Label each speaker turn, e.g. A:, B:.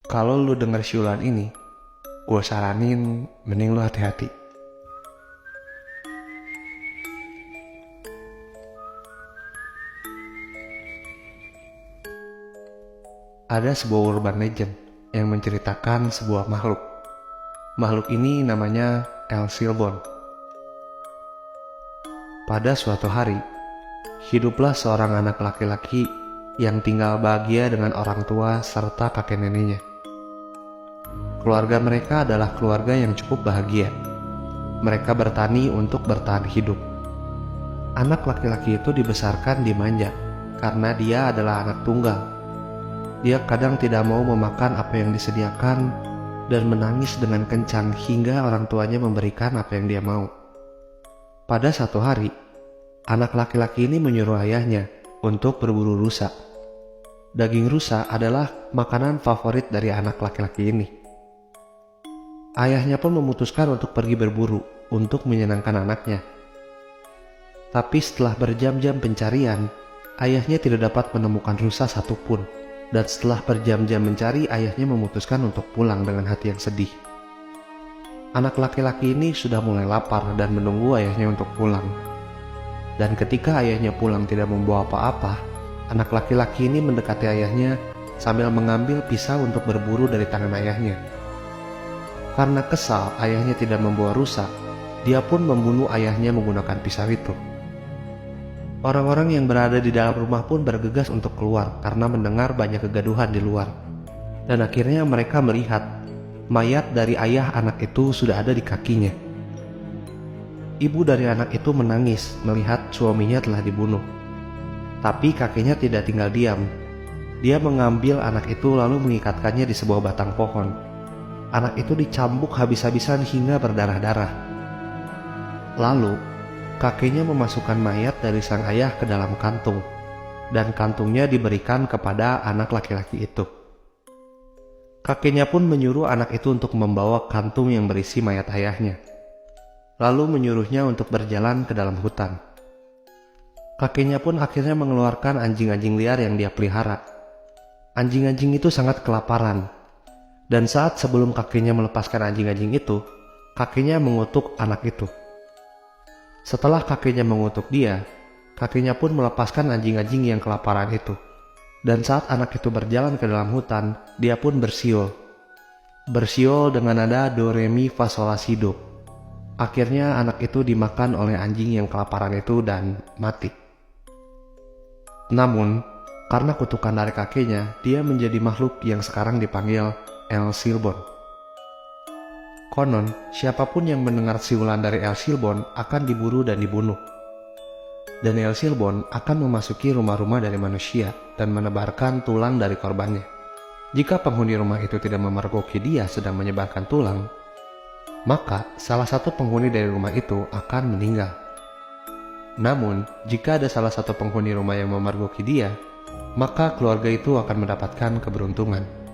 A: Kalau lu denger siulan ini, gue saranin mending lu hati-hati. Ada sebuah urban legend yang menceritakan sebuah makhluk. Makhluk ini namanya El Silbon. Pada suatu hari, hiduplah seorang anak laki-laki yang tinggal bahagia dengan orang tua serta kakek neneknya. Keluarga mereka adalah keluarga yang cukup bahagia. Mereka bertani untuk bertahan hidup. Anak laki-laki itu dibesarkan dimanja karena dia adalah anak tunggal. Dia kadang tidak mau memakan apa yang disediakan dan menangis dengan kencang hingga orang tuanya memberikan apa yang dia mau. Pada satu hari, anak laki-laki ini menyuruh ayahnya untuk berburu rusa. Daging rusa adalah makanan favorit dari anak laki-laki ini. Ayahnya pun memutuskan untuk pergi berburu untuk menyenangkan anaknya. Tapi setelah berjam-jam pencarian, ayahnya tidak dapat menemukan rusa satupun. Dan setelah berjam-jam mencari, ayahnya memutuskan untuk pulang dengan hati yang sedih. Anak laki-laki ini sudah mulai lapar dan menunggu ayahnya untuk pulang. Dan ketika ayahnya pulang tidak membawa apa-apa, anak laki-laki ini mendekati ayahnya sambil mengambil pisau untuk berburu dari tangan ayahnya. Karena kesal ayahnya tidak membawa rusa, dia pun membunuh ayahnya menggunakan pisau itu. Orang-orang yang berada di dalam rumah pun bergegas untuk keluar karena mendengar banyak kegaduhan di luar. Dan akhirnya mereka melihat mayat dari ayah anak itu sudah ada di kakinya. Ibu dari anak itu menangis melihat suaminya telah dibunuh. Tapi kakeknya tidak tinggal diam. Dia mengambil anak itu lalu mengikatkannya di sebuah batang pohon. Anak itu dicambuk habis-habisan hingga berdarah-darah. Lalu kakeknya memasukkan mayat dari sang ayah ke dalam kantung, dan kantungnya diberikan kepada anak laki-laki itu. Kakeknya pun menyuruh anak itu untuk membawa kantung yang berisi mayat ayahnya, lalu menyuruhnya untuk berjalan ke dalam hutan. Kakeknya pun akhirnya mengeluarkan anjing-anjing liar yang dia pelihara. Anjing-anjing itu sangat kelaparan, dan saat sebelum kakeknya melepaskan anjing-anjing itu, kakeknya mengutuk anak itu. Setelah kakeknya mengutuk dia, kakeknya pun melepaskan anjing-anjing yang kelaparan itu. Dan saat anak itu berjalan ke dalam hutan, dia pun bersiul. Bersiul dengan nada do re mi fa sol la si do. Akhirnya anak itu dimakan oleh anjing yang kelaparan itu dan mati. Namun, karena kutukan dari kakeknya, dia menjadi makhluk yang sekarang dipanggil El Silbon. Konon, siapapun yang mendengar siulan dari El Silbon akan diburu dan dibunuh. Dan El Silbon akan memasuki rumah-rumah dari manusia dan menebarkan tulang dari korbannya. Jika penghuni rumah itu tidak memergoki dia sedang menyebarkan tulang, maka salah satu penghuni dari rumah itu akan meninggal. Namun, jika ada salah satu penghuni rumah yang memergoki dia, maka keluarga itu akan mendapatkan keberuntungan.